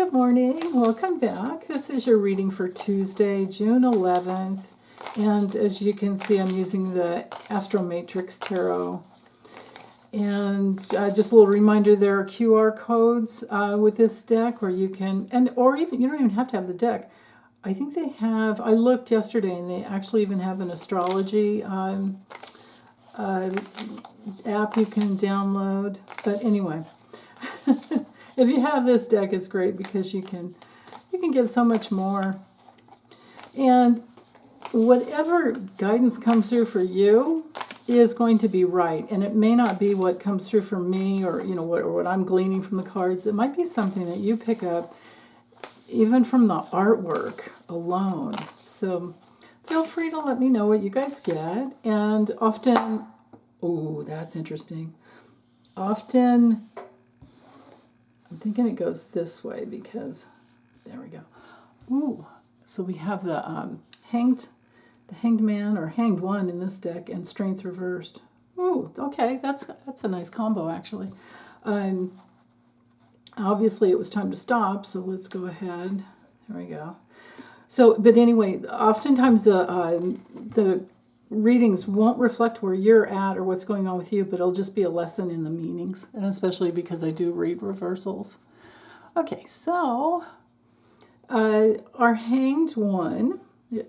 Good morning. Welcome back. This is your reading for Tuesday, June 11th. And as you can see, I'm using the Astro Matrix Tarot. And just a little reminder, there are QR codes with this deck where you can, or even, you don't even have to have the deck. I think they have, I looked yesterday and they actually even have an astrology app you can download. But anyway, if you have this deck, it's great because you can get so much more. And whatever guidance comes through for you is going to be right, and it may not be what comes through for me, or what I'm gleaning from the cards. It might be something that you pick up even from the artwork alone. So feel free to let me know what you guys get. And often, oh, that's interesting. Often, I'm thinking it goes this way because there we go. Ooh, so we have the hanged man or hanged one in this deck, and strength reversed. Ooh, okay, that's a nice combo actually. Obviously it was time to stop, so let's go ahead. There we go. So, but anyway, oftentimes the readings won't reflect where you're at or what's going on with you, but it'll just be a lesson in the meanings, and especially because I do read reversals. Okay, so our hanged one,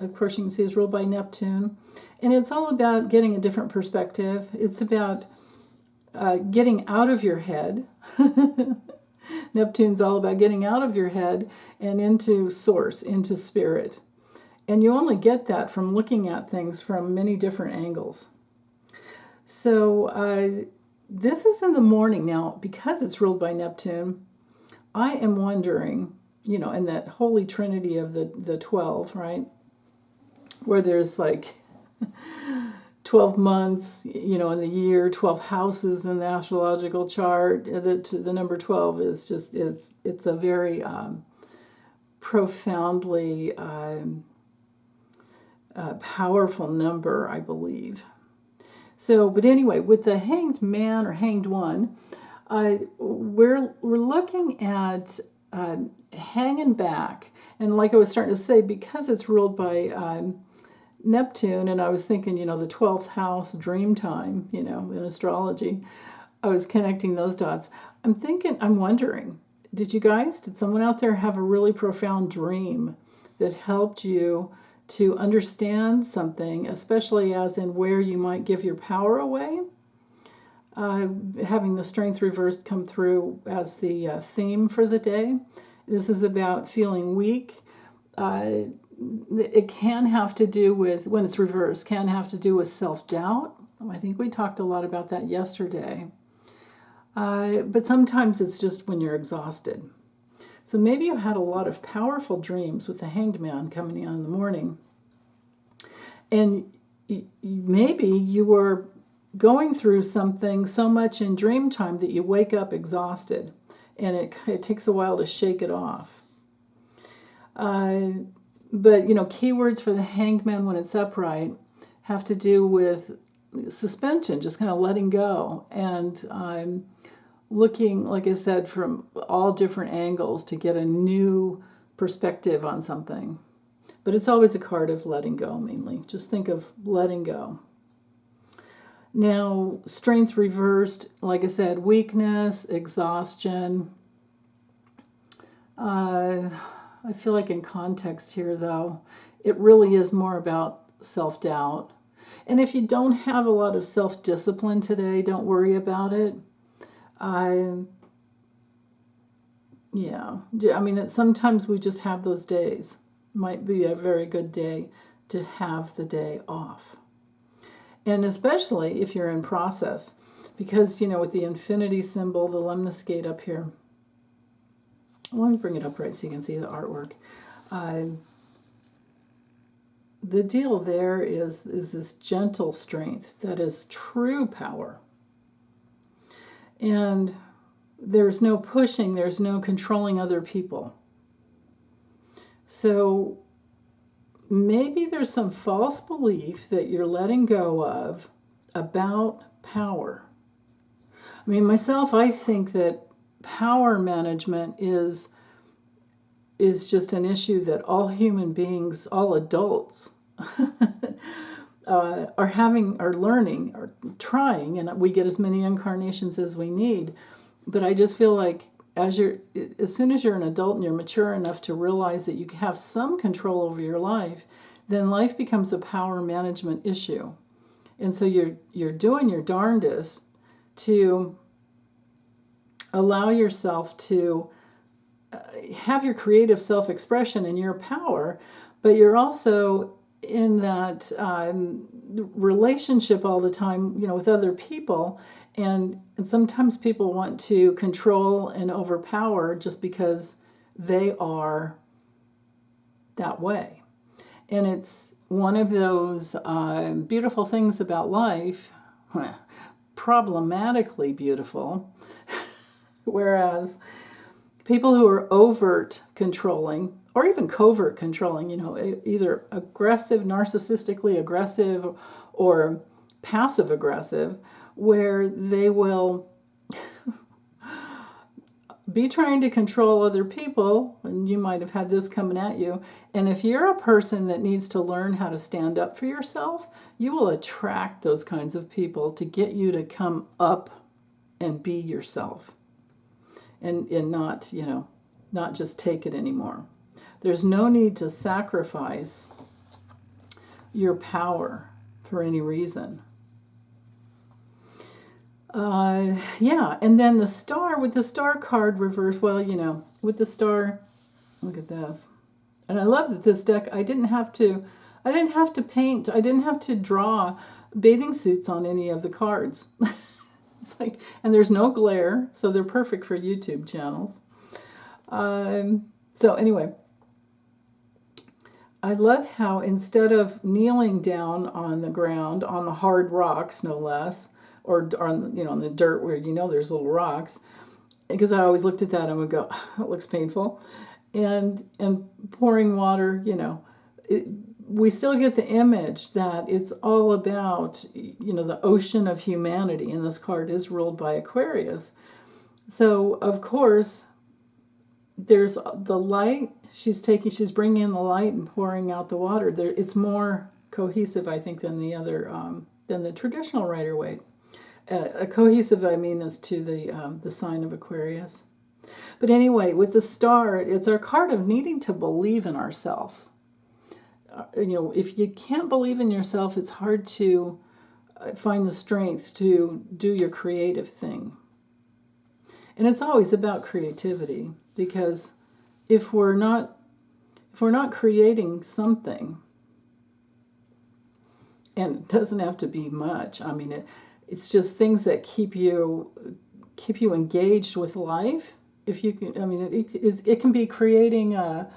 of course you can see, is ruled by Neptune, and it's all about getting a different perspective. It's about getting out of your head. Neptune's all about getting out of your head and into source, into spirit. And you only get that from looking at things from many different angles. So this is in the morning now. Because it's ruled by Neptune, I am wondering, in that holy trinity of the 12, right? Where there's like 12 months, in the year, 12 houses in the astrological chart. The number 12 is just, it's a very profoundly powerful number, I believe. So, but anyway, with the hanged man or hanged one, we're looking at hanging back. And like I was starting to say, because it's ruled by Neptune, and I was thinking, the 12th house, dream time, in astrology, I was connecting those dots. I'm wondering, did someone out there have a really profound dream that helped you to understand something, especially as in where you might give your power away? Having the strength reversed come through as the theme for the day. This is about feeling weak. It can have to do with, when it's reversed, can have to do with self-doubt. I think we talked a lot about that yesterday. But sometimes it's just when you're exhausted. So maybe you had a lot of powerful dreams with the hanged man coming in the morning. And maybe you were going through something so much in dream time that you wake up exhausted. And it takes a while to shake it off. But, keywords for the hanged man when it's upright have to do with suspension, just kind of letting go. And I'm looking, like I said, from all different angles to get a new perspective on something. But it's always a card of letting go, mainly. Just think of letting go. Now, strength reversed, like I said, weakness, exhaustion. I feel like in context here, though, it really is more about self-doubt. And if you don't have a lot of self-discipline today, don't worry about it. Sometimes we just have those days. Might be a very good day to have the day off. And especially if you're in process. Because, with the infinity symbol, the lemniscate up here, let me bring it up right so you can see the artwork. The deal there is this gentle strength that is true power. And there's no pushing, there's no controlling other people. So maybe there's some false belief that you're letting go of about power. Myself, I think that power management is is just an issue that all human beings, all adults, are learning, or trying, and we get as many incarnations as we need. But I just feel like as soon as you're an adult and you're mature enough to realize that you have some control over your life, then life becomes a power management issue. And so you're doing your darndest to allow yourself to have your creative self-expression and your power, but you're also in that relationship all the time, with other people, and sometimes people want to control and overpower just because they are that way. And it's one of those beautiful things about life, problematically beautiful, whereas people who are overt controlling, or even covert controlling, either aggressive, narcissistically aggressive, or passive aggressive, where they will be trying to control other people, and you might have had this coming at you. And if you're a person that needs to learn how to stand up for yourself, you will attract those kinds of people to get you to come up and be yourself. And not, not just take it anymore. There's no need to sacrifice your power for any reason. And then the star, with the star card reversed, with the star, look at this. And I love that this deck, I didn't have to paint, I didn't have to draw bathing suits on any of the cards. It's like, and there's no glare, so they're perfect for YouTube channels. So anyway, I love how instead of kneeling down on the ground, on the hard rocks, no less, or on the dirt where there's little rocks, because I always looked at that and would go, that looks painful, and pouring water, we still get the image that it's all about, the ocean of humanity, and this card is ruled by Aquarius. So, of course, there's the light. She's bringing in the light and pouring out the water. It's more cohesive, I think, than the traditional Rider-Waite. A cohesive, is to the sign of Aquarius. But anyway, with the star, it's our card of needing to believe in ourselves. If you can't believe in yourself, it's hard to find the strength to do your creative thing. And it's always about creativity, because if we're not creating something, and it doesn't have to be much. It's just things that keep you engaged with life. If you can, it can be creating a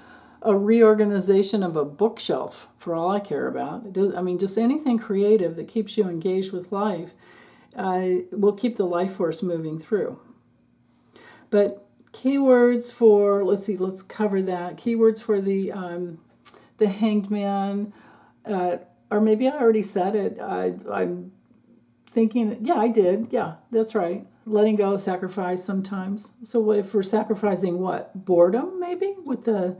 reorganization of a bookshelf, for all I care about. Just anything creative that keeps you engaged with life will keep the life force moving through. But keywords for, let's cover that. Keywords for the Hanged Man, or maybe I already said it. I'm thinking, yeah, I did. Yeah, that's right. Letting go, sacrifice sometimes. So what if we're sacrificing what? Boredom, maybe, with the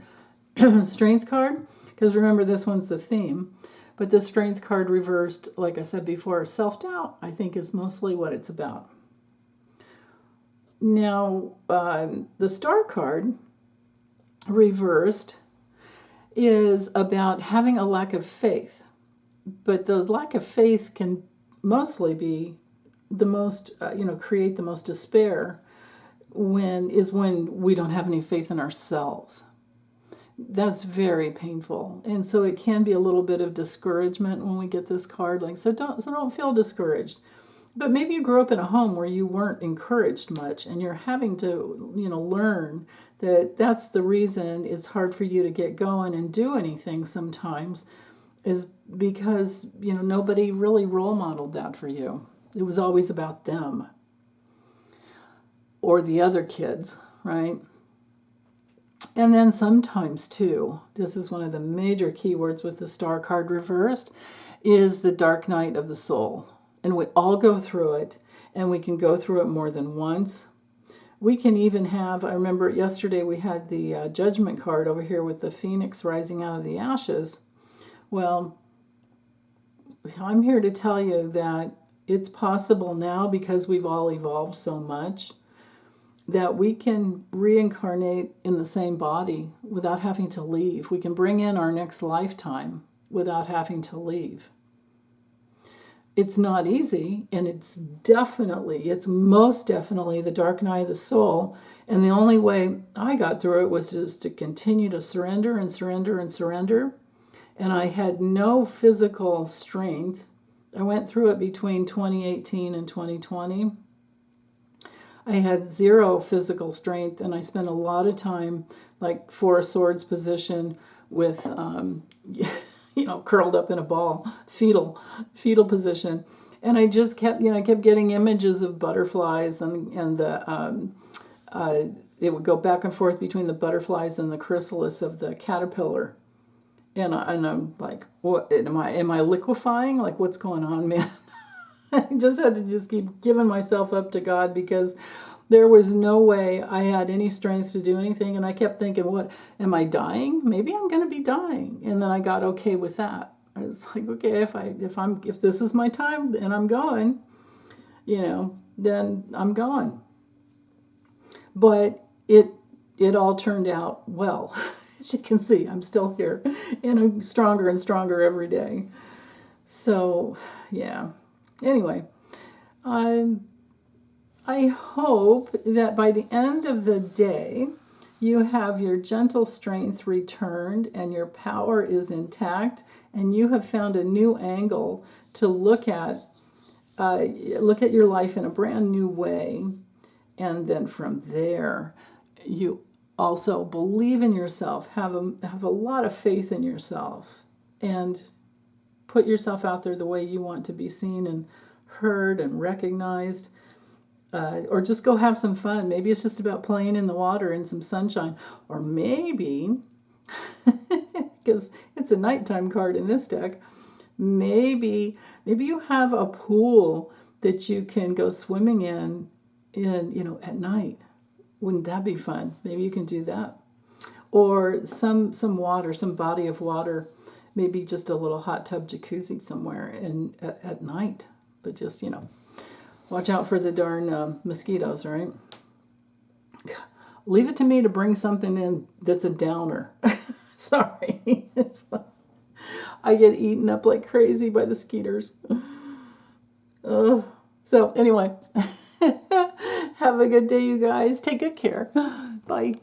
Strength card? Because remember, this one's the theme. But the Strength card reversed, like I said before, self-doubt, I think, is mostly what it's about. Now, the Star card reversed is about having a lack of faith. But the lack of faith can mostly be the most, create the most despair when we don't have any faith in ourselves. That's very painful. And so it can be a little bit of discouragement when we get this card. So don't feel discouraged. But maybe you grew up in a home where you weren't encouraged much, and you're having to, learn that that's the reason it's hard for you to get going and do anything sometimes, is because, nobody really role modeled that for you. It was always about them or the other kids, right? And then sometimes, too, this is one of the major keywords with the Star card reversed, is the dark night of the soul. And we all go through it, and we can go through it more than once, We can even have, I remember yesterday we had the judgment card over here with the phoenix rising out of the ashes. Well, I'm here to tell you that it's possible now, because we've all evolved so much, that we can reincarnate in the same body without having to leave. We can bring in our next lifetime without having to leave. It's not easy, and it's most definitely the dark night of the soul. And the only way I got through it was just to continue to surrender and surrender and surrender. And I had no physical strength. I went through it between 2018 and 2020. I had zero physical strength, and I spent a lot of time like Four of Swords position with, curled up in a ball, fetal position. And I just kept getting images of butterflies, and the it would go back and forth between the butterflies and the chrysalis of the caterpillar. And I'm like, what, am I liquefying? Like, what's going on, man? I just had to just keep giving myself up to God, because there was no way I had any strength to do anything. And I kept thinking, what, am I dying? Maybe I'm going to be dying. And then I got okay with that. I was like, okay, if this is my time and I'm going, then I'm going. But it all turned out well. As you can see, I'm still here, and I'm stronger and stronger every day. So, yeah. Anyway, I hope that by the end of the day, you have your gentle strength returned and your power is intact, and you have found a new angle to look at your life in a brand new way. And then from there, you also believe in yourself, have a lot of faith in yourself, and put yourself out there the way you want to be seen and heard and recognized. Or just go have some fun. Maybe it's just about playing in the water and some sunshine. Or maybe, because it's a nighttime card in this deck, maybe you have a pool that you can go swimming in at night. Wouldn't that be fun? Maybe you can do that. Or some water, some body of water, maybe just a little hot tub jacuzzi somewhere at night. But just, watch out for the darn mosquitoes, right? Leave it to me to bring something in that's a downer. Sorry. I get eaten up like crazy by the skeeters. So anyway, have a good day, you guys. Take good care. Bye.